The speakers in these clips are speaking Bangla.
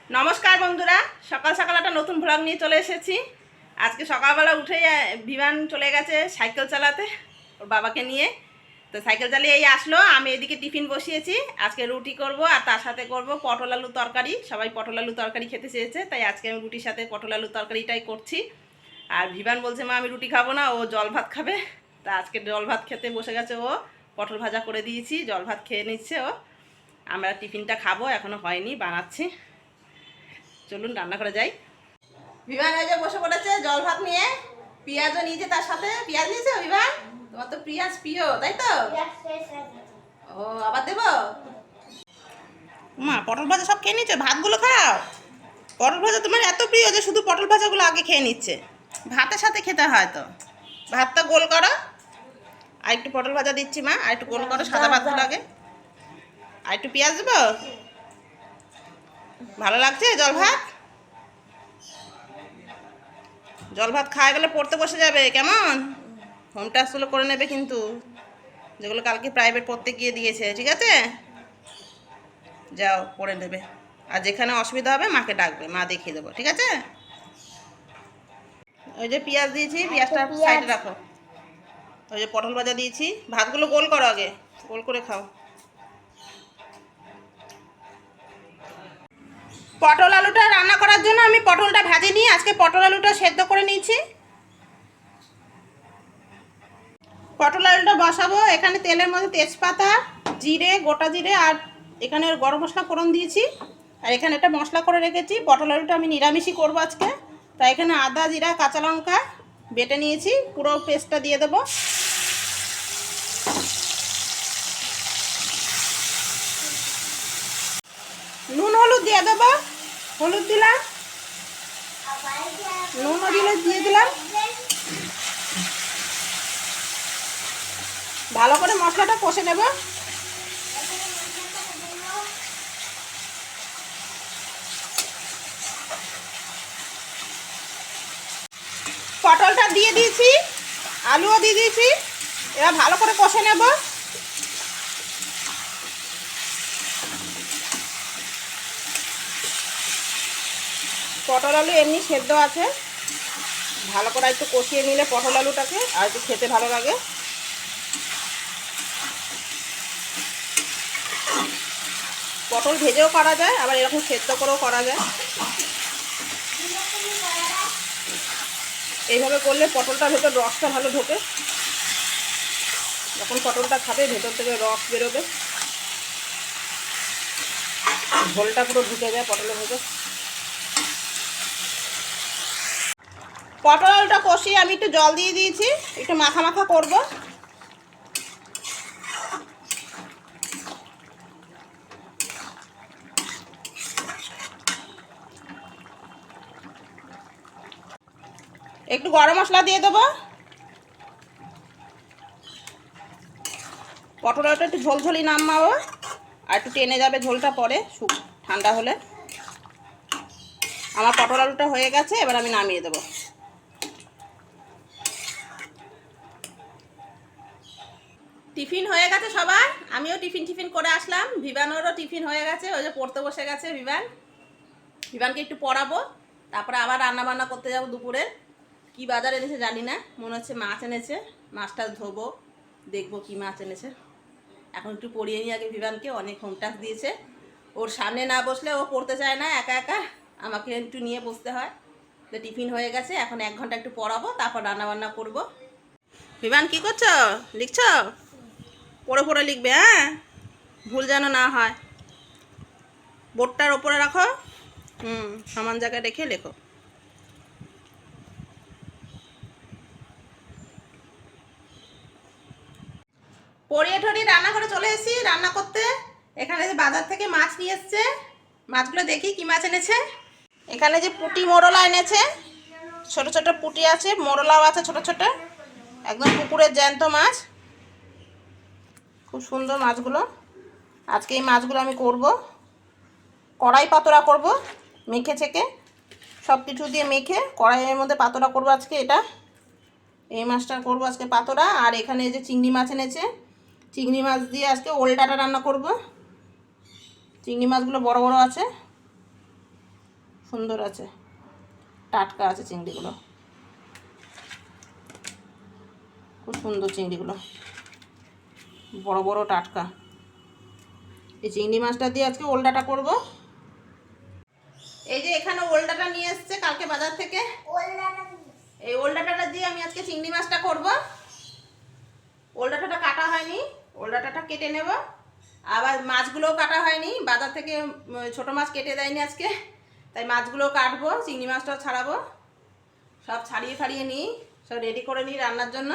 নমস্কার বন্ধুরা, সকাল সকাল একটা নতুন ভ্লগ নিয়ে চলে এসেছি। আজকে সকালবেলা উঠে বিমান চলে গেছে সাইকেল চালাতে ওর বাবাকে নিয়ে। তো সাইকেল চালিয়ে এই আসলো, আমি এদিকে টিফিন বসিয়েছি। আজকে রুটি করব আর তার সাথে করব পটল আলু তরকারি। সবাই পটল আলু তরকারি খেতে চেয়েছে, তাই আজকে আমি রুটির সাথে পটল আলু তরকারিটাই করছি। আর বিমান বলছে মা আমি রুটি খাবো না, ও জল ভাত খাবে। তা আজকে জল ভাত খেতে বসে গেছে ও। পটল ভাজা করে দিয়েছি, জল ভাত খেয়ে নিচ্ছে ও। আমরা টিফিনটা খাবো, এখনও হয়নি, বানাচ্ছি। চলুন রান্না করে যাই। বিমান ওই যে বসে পড়েছে জল ভাত নিয়ে, পেঁয়াজও নিয়েছে, তার সাথে পেঁয়াজ নিয়েছে। বিমান তোমার তো পেঁয়াজ প্রিয়, তাই তো? ও আবার দেবো? মা পটল ভাজা সব খেয়ে নিচ্ছে, ভাতগুলো খাও। পটল ভাজা তোমার এত প্রিয় যে শুধু পটল ভাজাগুলো আগে খেয়ে নিচ্ছে। ভাতের সাথে খেতে হয় তো। ভাতটা গোল করো, আর একটু পটল ভাজা দিচ্ছি মা, আর একটু গোল করো সাদা ভাতগুলো আগে, আর একটু পেঁয়াজ দেবো। ভালো লাগছে জল ভাত? জল ভাত খাওয়া গেলে পড়তে বসে যাবে, কেমন? হোম টাস্কগুলো করে নেবে কিন্তু, যেগুলো কালকে প্রাইভেট পড়তে গিয়ে দিয়েছে, ঠিক আছে? যাও পড়ে নেবে। আর যেখানে অসুবিধা হবে মাকে ডাকবে, মা দেখিয়ে দেবো, ঠিক আছে? ওই যে পেঁয়াজ দিয়েছি, পেঁয়াজটা সাইডে রাখো। ওই যে পটল ভাজা দিয়েছি, ভাতগুলো গোল করো আগে, গোল করে খাও। পটল আলুটা রান্না করার জন্য আমি পটলটা ভাজি নিয়ে আজকে পটল আলুটা সেদ্ধ করে নিয়েছি। পটল আলুটা বসাবো। এখানে তেলের মধ্যে তেজপাতা, জিরে, গোটা জিরে, আর এখানে গরম মশলা ফোড়ন দিয়েছি। আর এখানে একটা মশলা করে রেখেছি। পটল আলুটা আমি নিরামিষই করবো আজকে, তাই এখানে আদা, জিরা, কাঁচা লঙ্কা বেটে নিয়েছি, পুরো পেস্টটা দিয়ে দেবো। নুন হলুদ দিয়ে দেবো, হলুদ দিলাম, নুনও দিয়ে দিলাম। ভালো করে মশলাটা কষে নেব। পটলটা দিয়ে দিয়েছি, আলুও দিয়ে দিয়েছি, এবার ভালো করে কষে নেব। পটল আলু এমনি সেদ্ধ আছে, ভালো করে একটু কষিয়ে নিলে পটল আলুটাকে আর একটু খেতে ভালো লাগে। পটল ভেজেও করা যায়, আবার এরকম সেদ্ধ করেও করা যায়। এইভাবে করলে পটলটার ভেতর রসটা ভালো ঢোকে। যখন পটলটা খাবে ভেতর থেকে রস বেরোবে, ঝোলটা পুরো ঢুকে যায় পটলের ভেতর। পটল আলুটা কষিয়ে আমি একটু জল দিয়ে দিয়েছি, একটু মাখা মাখা করবো। একটু গরম মশলা দিয়ে দেবো। পটল আলুটা একটু ঝোলঝোলি নামাবো, আর একটু টেনে যাবে ঝোলটা পরে ঠান্ডা হলে। আমার পটল আলুটা হয়ে গেছে, এবার আমি নামিয়ে দেবো। টিফিন হয়ে গেছে সবার, আমিও টিফিন করে আসলাম। ভিভানোরও টিফিন হয়ে গেছে, ওই যে পড়তে বসে গেছে বিমানকে একটু পড়াবো, তারপরে আবার রান্না বান্না করতে যাবো দুপুরে। কি বাজার এনেছে জানি না, মনে হচ্ছে মাছ এনেছে। মাছটা ধোবো, দেখবো কি মাছ এনেছে। এখন একটু পড়িয়ে নিই আগে বিমানকে, অনেক হোম টাস্ক দিয়েছে। ওর সামনে না বসলে ও পড়তে চায় না, একা একা আমাকে একটু নিয়ে বসতে হয়। তো টিফিন হয়ে গেছে, এখন 1 ঘন্টা একটু পড়াবো, তারপর রান্না বান্না করবো। বিমান কি করছো? লিখছো? পড়ে পড়ে লিখবে, হ্যাঁ, ভুল যেন না হয়। বোর্ডটার ওপরে রাখো, সমান জায়গায় রেখে লেখো। পড়িয়ে ঠড়িয়ে রান্না করে চলে এসেছি রান্না করতে। এখানে যে বাজার থেকে মাছ নিয়ে এসছে, মাছগুলো দেখি কি মাছ এনেছে। এখানে যে পুঁটি মোরলা এনেছে, ছোট ছোট পুঁটি আছে, মোরলাও আছে ছোট ছোট, একদম পুকুরের জ্যান্ত মাছ। খুব সুন্দর মাছগুলো। আজকে এই মাছগুলো আমি করব, কড়াই পাতোড়া করব, মেখে চেকে সব কিছু দিয়ে মেখে কড়াইয়ের মধ্যে পাতোড়া করব আজকে। এটা এই মাছটা করব আজকে পাতোড়া। আর এখানে যে চিংড়ি মাছ এনেছে, চিংড়ি মাছ দিয়ে আজকে ওল ডাঁটা রান্না করব। চিংড়ি মাছগুলো বড় বড় আছে। সুন্দর আছে, টাটকা আছে চিংড়িগুলো, খুব সুন্দর চিংড়িগুলো, বড় বড় টাটকা। এই চিংড়ি মাছটা দিয়ে আজকে ওলডাটা করব। এই যে এখানে ওলডাটা নিয়ে এসছে কালকে বাজার থেকে, এই ওলডাটা দিয়ে আমি আজকে চিংড়ি মাছটা করব। ওলডাটা কাটা হয়নি, ওলডাটা কেটে নেব। আবার মাছগুলোও কাটা হয়নি, বাজার থেকে ছোট মাছ কেটে দেয়নি আজকে, তাই মাছগুলো কাটবো, চিংড়ি মাছটাও ছাড়াবো। সব ছাড়িয়ে ফাড়িয়ে নিই, সব রেডি করে নিই রান্নার জন্য।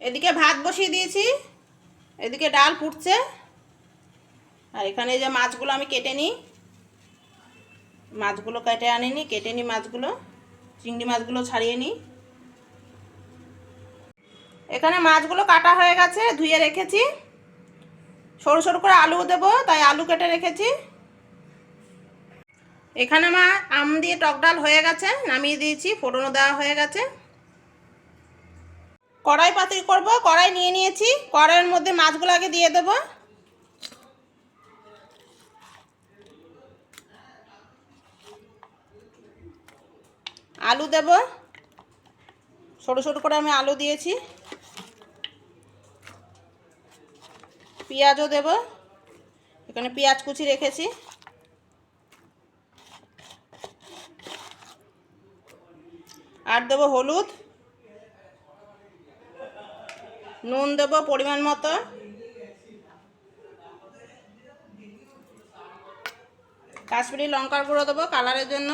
এদিকে ভাত বসিয়ে দিয়েছি, এদিকে ডাল ফুটছে, আর এখানে যে মাছগুলো আমি কেটে নিই, মাছগুলো কেটে আনিনি, কেটে নিই মাছগুলো, চিংড়ি মাছগুলো ছাড়িয়ে নিই। এখানে মাছগুলো কাটা হয়ে গেছে, ধুয়ে রেখেছি। সরু সরু করে আলু দেবো, তাই আলু কেটে রেখেছি। এখানে আমার আম দিয়ে টক ডাল হয়ে গেছে, নামিয়ে দিয়েছি, ফোড়নও দেওয়া হয়ে গেছে। কড়াই পাতি করব, কড়াই নিয়ে নিয়েছি, কড়াইয়ের মধ্যে মাছগুলো আগে দিয়ে দেবো। আলু দেব, সরু সরু করে আমি আলু দিয়েছি। পেঁয়াজও দেব, এখানে পেঁয়াজ কুচি রেখেছি। আর দেবো হলুদ, নুন দেব পরিমাণ মতো, কাশ্মীরি লঙ্কার গুঁড়ো দেবো কালারের জন্য,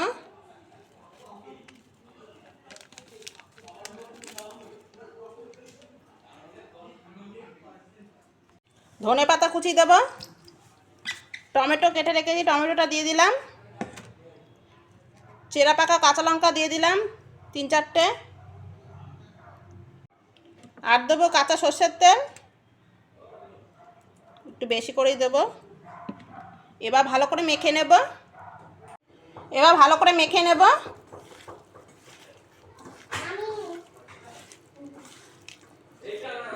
ধনে পাতা কুচি দেব, টমেটো কেটে রেখেছি, টমেটোটা দিয়ে দিলাম, চেরা পাকা কাঁচা লঙ্কা দিয়ে দিলাম 3-4টে, আর দেবো কাঁচা সর্ষের তেল, একটু বেশি করেই দেবো। এবার ভালো করে মেখে নেব,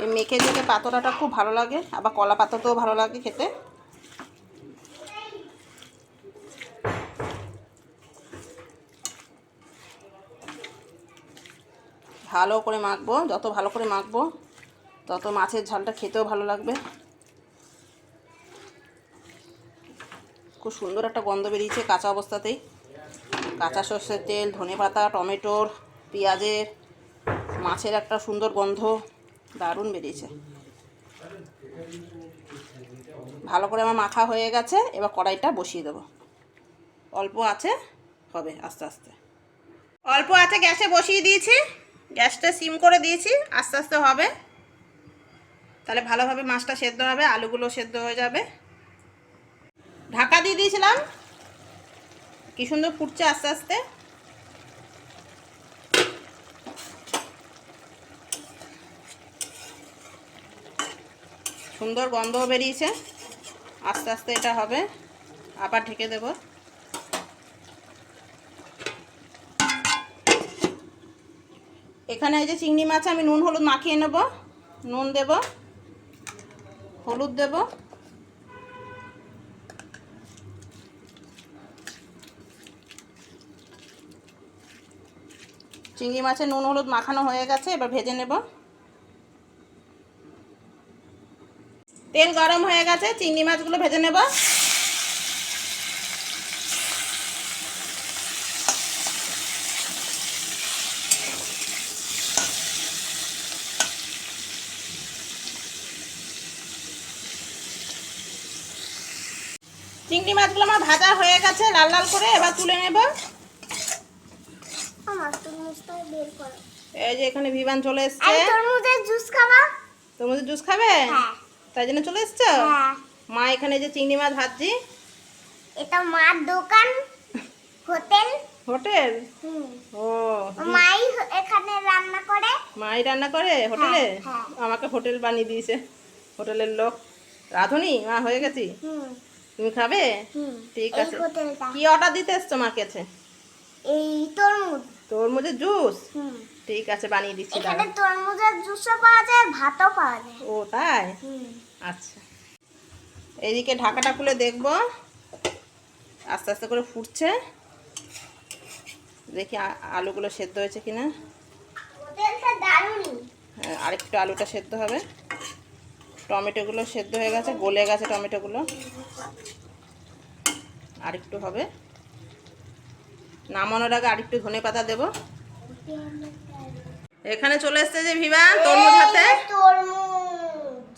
এই মেখে দিয়ে পাতোড়াটা খুব ভালো লাগে, আবার কলা পাতাতেও ভালো লাগে খেতে। ভালো করে মাখবো, যত ভালো করে মাখবো তত মাছের ঝালটা খেতেও ভালো লাগবে। খুব সুন্দর একটা গন্ধ বেরিয়েছে কাঁচা অবস্থাতেই, কাঁচা সর্ষের তেল, ধনেপাতা, টমেটোর, পেঁয়াজের, মাছের একটা সুন্দর গন্ধ দারুণ বেরিয়েছে। ভালো করে আমার মাখা হয়ে গেছে, এবার কড়াইটা বসিয়ে দেবো। অল্প আছে, হবে আস্তে আস্তে, অল্প আছে গ্যাসে বসিয়ে দিয়েছি, গ্যাসটা সিম করে দিয়েছি, আস্তে আস্তে হবে, তাহলে ভালোভাবে মাছটা সেদ্ধ হবে, আলুগুলো সেদ্ধ হয়ে যাবে। ঢাকা দিয়ে দিয়েছিলাম, কি সুন্দর ফুটছে আস্তে আস্তে। সুন্দর গন্ধ বেরিয়েছে, আস্তে আস্তে এটা হবে, আবার ঢেকে দেব। এখানে এই যে চিংড়ি মাছ আমি নুন হলুদ মাখিয়ে নেব, নুন দেব, হলুদ দেব, চিংড়ি মাছের নুন হলুদ মাখানো হয়ে গেছে, এবার ভেজে নেব। তেল গরম হয়ে গেছে, চিংড়ি মাছগুলো ভেজে নেব। চিংড়ি মাছগুলো আমার ভাজা হয়ে গেছে লাল লাল করে, এবার তুলে নেব। এই যে এখানে বিমান চলে এসছে, তরমুজের জুস খাবা? তরমুজের জুস খাবে? হ্যাঁ। তাই জন্য চলে এসছো? হ্যাঁ। মা এখানে যে চিংড়ি মাছ ভাজছি। এটা মার দোকান, হোটেল। হোটেল? ও, মাই এখানে রান্না করে। মাই রান্না করে হোটেলে? হ্যাঁ। আমাকে হোটেল বানিয়ে দিয়েছে, হোটেলের লোক। রাঁধুনি মা হয়ে গেছি, তুমি খাবে? ঠিক আছে। কি অর্ডার দিতে এসছো মার কাছে? এই তরমুজ, তরমুজের জুস? ঠিক আছে, বানিয়ে দিচ্ছি। এখানে তরমুজের জুসও পাওয়া যায়, ভাতও পাওয়া যায়। ও তাই? আচ্ছা, এইদিকে ঢাকাটা খুলে দেখবো, আস্তে আস্তে করে ফুটছে। দেখি আলুগুলো সেদ্ধ হয়েছে কিনা। হোটেলটা দারুণই। হ্যাঁ, আরেকটু আলুটা সেদ্ধ হবে। টমেটোগুলো সেদ্ধ হয়ে গেছে, গলে গেছে টমেটোগুলো, আরেকটু হবে। নামানোর আগে আরেকটু ধনেপাতা দেবো। এখানে চলে এসছে যে ভিভান তরমুজ হাতে। এই যে তরমুজ।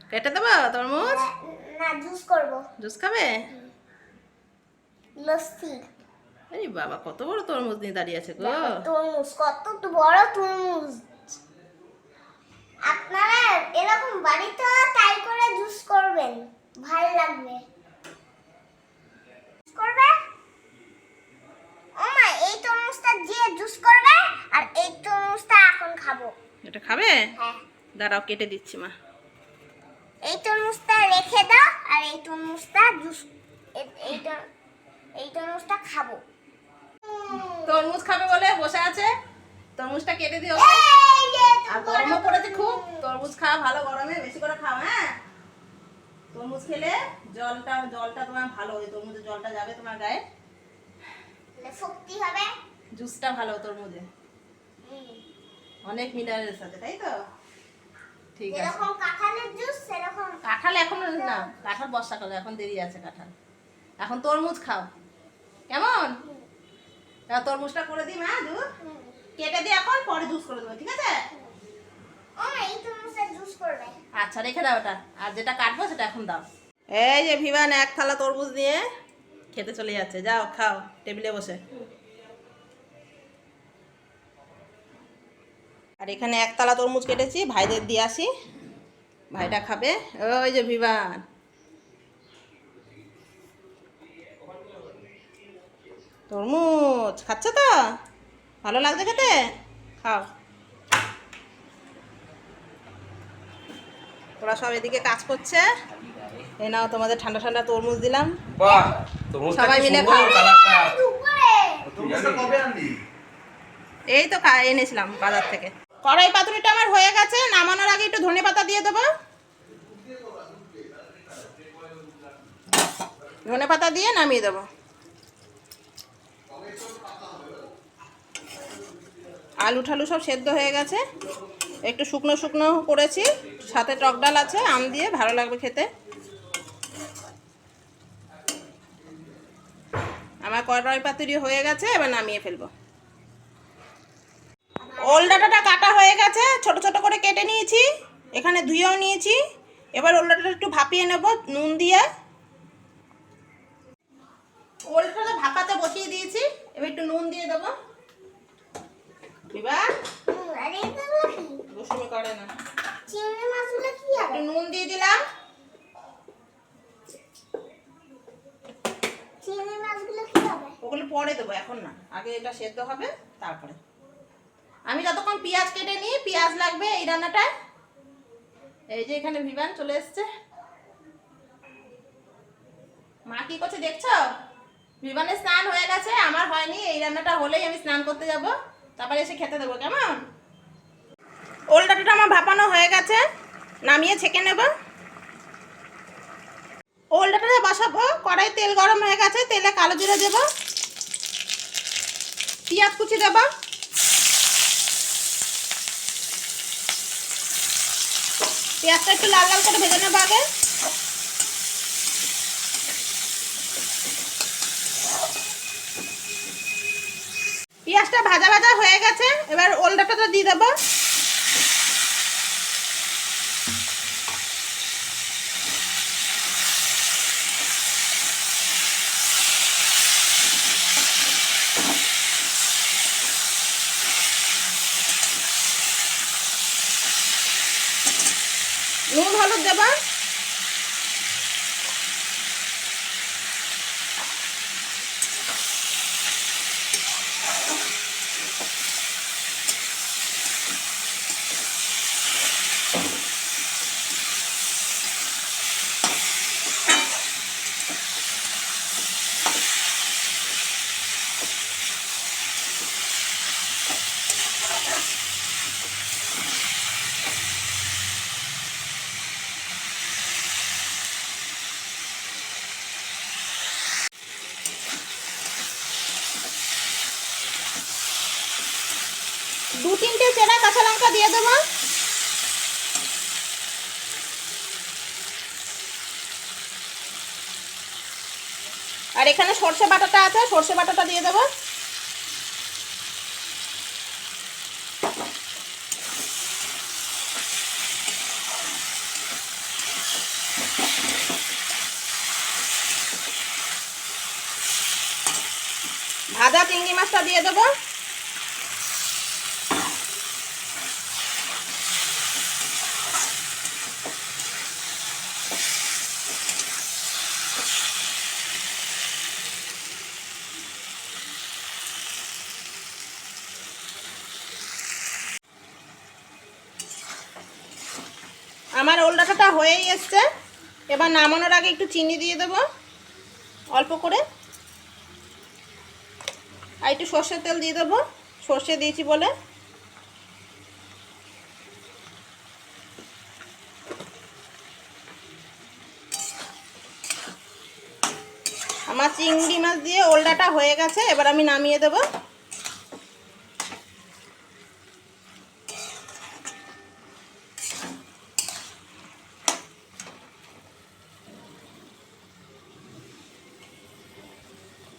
কেটে দেবো তরমুজ? না, জুস করব। জুস খাবে? লস্যি। এই বাবা, কত বড় তরমুজ নিয়ে দাঁড়িয়ে আছে গো। দেখো তরমুজ, কত বড় তরমুজ। আপনারা এরকম বাড়িতে ট্রাই করে জুস করবেন, ভালো লাগবে। করবে ও মা, এই তরমুজটা দিয়ে জুস করবে আর এই তরমুজটা এখন খাবো। এটা খাবে? হ্যাঁ, দাঁড়াও কেটে দিচ্ছি মা। এই তরমুজটা রেখে দাও আর এই তরমুজটা জুস, এই তরমুজটা খাবো। তরমুজ খাবে বলে বসে আছে, তরমুজটা কেটে দিও। এই যে আর গরমও পড়েছে খুব, তরমুজ খাওয়া ভালো, গরমে বেশি করে খাও। হ্যাঁ, তরমুজ খেলে জলটা তোমার ভালো, ওই তরমুজের জলটা যাবে তোমার গায়ে, শক্তি হবে। জুসটা ভালো তরমুজে, অনেক মিনারেলস আছে, তাই তো? ঠিক আছে। যেরকম কাঁঠালের জুস সেরকম। কাঁঠাল এখন না, কাঁঠাল বর্ষাকালে, এখন দেরি আছে কাঁঠাল। এখন তরমুজ খাও, কেমন? এবার তরমুজটা করে দিই মা, জুস কেটে দিই এখন, পরে জুস করে দেবো, ঠিক আছে? ও এই তরমুজের জুস করবে। আচ্ছা, রেখে দাও ওটা, আর যেটা কাটবো সেটা এখন দাও। এই যে ভিভান এক থালা তরমুজ নিয়ে খেতে চলে যাচ্ছে, যাও খাও টেবিলে বসে। আর এখানে একতলা তরমুজ কেটেছি, ভাইদের দিয়ে আসি, ভাইটা খাবে। ওই যে ভিভান, তরমুজ খাচ্ছে তো, ভালো লাগছে খেতে, খাও। ওরা সব এদিকে কাজ করছে। এই নাও তোমাদের ঠান্ডা ঠান্ডা তরমুজ দিলাম, বাহ, তরমুজটা সবাই কি মিলে সুন্দর খাও। কালারটা। দুপুরে তরমুজটা কবে আনলি? এই তো এনেছিলাম বাজার থেকে। কড়াই পাতুরিটা আমার হয়ে গেছে, নামানোর আগে একটু ধনেপাতা দিয়ে দেবো। ধনেপাতা দিয়ে নামিয়ে দেবো। আলু ঠালু সব সেদ্ধ হয়ে গেছে, একটু শুকনো শুকনো করেছি, সাথে টক ডাল আছে আম দিয়ে, ভালো লাগবে খেতে। আমার কড়াই পাতুরি হয়ে গেছে, এবার নামিয়ে ফেলবো। ওল ডাঁটাটা কাটা হয়ে গেছে, ছোট ছোট করে কেটে নিয়েছি, এখানে ধুয়েও নিয়েছি। এবার ওল ডাঁটাটা একটু ভাপিয়ে নেব নুন দিয়ে। ওলটা ভাপাতে বসিয়ে দিয়েছি, এবার একটু নুন দিয়ে দেবো। এবার আরে এগুলো কি? দুষ্টুমি করে না, চিংড়ি মাছগুলো কি হবে? একটু নুন দিয়ে দিলাম। চিংড়ি মাছগুলো কি হবে? ওগুলো পরে দেবো, এখন না, আগে এটা সেদ্ধ হবে তারপরে। আমি যতক্ষণ পেঁয়াজ কেটে নিই, পেঁয়াজ লাগবে এই রান্নাটায়। এই যে এখানে ভিভান চলে এসছে, মা কি করছে দেখছো? ভিভানের স্নান হয়ে গেছে, আমার হয়নি, এই রান্নাটা হলেই আমি স্নান করতে যাব, তারপরে এসে খেতে দেবো, কেমন? ওল ডাঁটাটা আমার ভাপানো হয়ে গেছে, নামিয়ে ছেঁকে নেব। ওল ডাঁটাটা বসাবো, কড়াই তেল গরম হয়ে গেছে, তেলে কালো জিরে দেবো, পেঁয়াজ কুচি দেবো, পেঁয়াজটা একটু লাল লাল করে ভেজে নেবো আগে। পেঁয়াজটা ভাজা ভাজা হয়ে গেছে, এবার ওল ডাঁটাটা দিয়ে দেবো। নুন হলুদ দেবো। 2-3টে চেরা কাঁচা লঙ্কা দিয়ে দেবো। আর এখানে সর্ষে বাটাটা আছে, সর্ষে বাটাটা দিয়ে দেবো। ভাজা চিংড়ি মাছটা দিয়ে দেবো। আমার ওল ডাঁটাটা হয়েই এসছে। এবার নামানোর আগে একটু চিনি দিয়ে দেবো অল্প করে, আর একটু সর্ষের তেল দিয়ে দেবো, সর্ষে দিয়েছি বলে। আমার চিংড়ি মাছ দিয়ে ওল ডাঁটা হয়ে গেছে, এবার আমি নামিয়ে দেবো।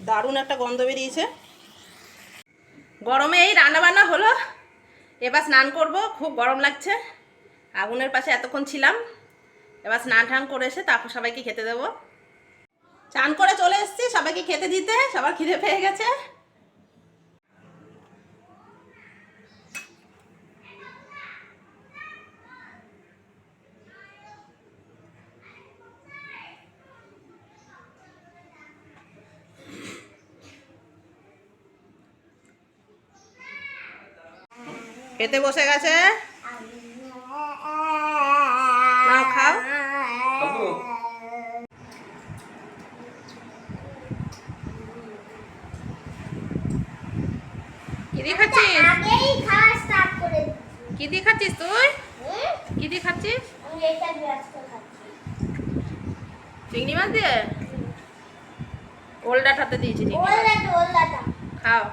দারুণ একটা গন্ধ বেরিয়েছে। গরমে এই রান্নাবান্না হলো, এবার স্নান করব। খুব গরম লাগছে, আগুনের পাশে এতক্ষণ ছিলাম। এবার স্নান টান করে এসে তারপর সবাইকে খেতে দেবো। চান করে চলে এসেছি সবাইকে খেতে দিতে, সবার খিদে পেয়ে গেছে। খেতে বসে গেছে, নাও খাও। বাবু কি দিয়ে খাচ্ছিস? আগেই খাওয়া স্টার্ট করে দিচ্ছি। কি দিয়ে খাচ্ছিস তুই? হুম? কি দিয়ে খাচ্ছিস? আমি এটা ব্যস্ত খাচ্ছি। চিংড়ি মাছ দিয়ে? ওল ডাঁটাতে দিয়েছি চিংড়ি মাছ। ওলদাটা। খাও।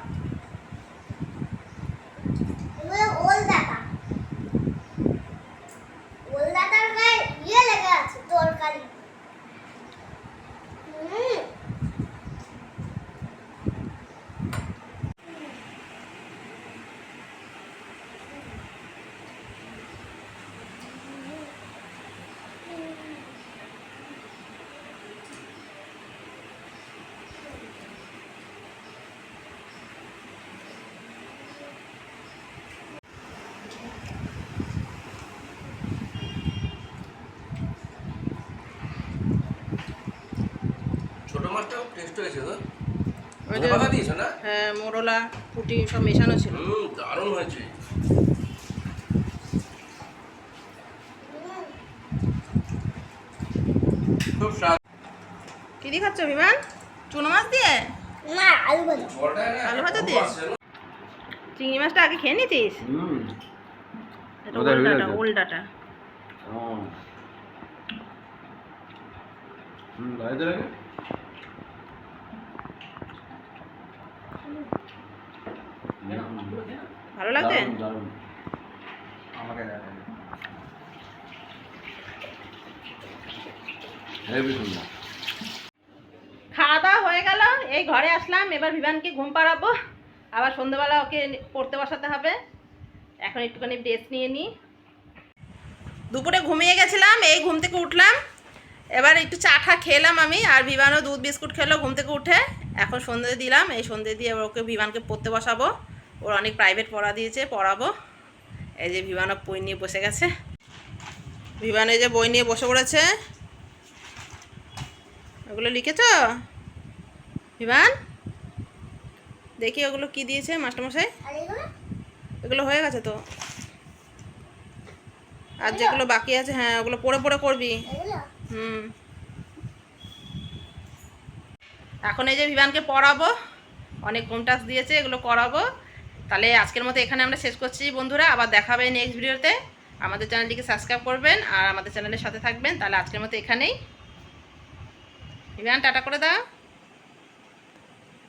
এগুলো ওলদাটা। ওলদাটার গায়ে ইয়ে লেগে আছে, তরকারি। হুম। ছোট মাছটাও টেস্ট হয়েছে তো। ওই যে ধনেপাতা দিয়েছো না? হ্যাঁ, মোরলা পুঁটি সব মেশানো ছিল। দারুণ হয়েছে। খুব স্বাদ। কি দিয়ে খাচ্ছ বিমান? চুনো মাছ দিয়ে? না, আলু ভাজা। বড়টা না, আলু ভাজা খুব দিয়ে? আসছে না? চিংড়ি মাছটা আগে খেয়ে নিতিস? এটা ওদের ওল হয়ে ডাঁটা, গেছে। ওল ডাঁটা। লাইতে লাগে ভালো লাগছে? দারুণ আমাকে দেখান। হেভি সুন্দর। খাওয়া দাওয়া হয়ে গেল, এই ঘরে আসলাম। এবার বিমানকে ঘুম পাড়াবো, আবার সন্ধ্যেবেলা ওকে পড়তে বসাতে হবে। এখন একটুখানি রেস্ট নিয়ে নিই। দুপুরে ঘুমিয়ে গেছিলাম, এই ঘুম থেকে উঠলাম। এবার একটু চা ঠা খেলাম আমি, আর বিমানও দুধ বিস্কুট খেলো ঘুম থেকে উঠে। এখন সন্ধ্যে দিলাম, এই সন্ধ্যে দিয়ে এবার ওকে বিমানকে পড়তে বসাবো। ওর অনেক প্রাইভেট পড়া দিয়েছে, পড়াবো। এই যে বিমানও বই নিয়ে বসে গেছে। বিমান এই যে বই নিয়ে বসে পড়েছে। ওগুলো লিখেছ বিমান? দেখি ওগুলো কি দিয়েছে মাস্টারমশাই। আর এগুলো? এগুলো হয়ে গেছে তো, আর যেগুলো বাকি আছে হ্যাঁ ওগুলো পড়ে পড়ে করবি। এগুলো? হুম। এখন এই যে বিমানকে পড়াবো, অনেক হোম টাস্ক দিয়েছে, এগুলো করাবো। তাহলে আজকের মতো এখানে আমরা শেষ করছি বন্ধুরা, আবার দেখা হবে নেক্সট ভিডিওতে। আমাদের চ্যানেলটিকে সাবস্ক্রাইব করবেন আর আমাদের চ্যানেলের সাথে থাকবেন। তাহলে আজকের মতো এখানেই। বিমান টাটা করে দাও।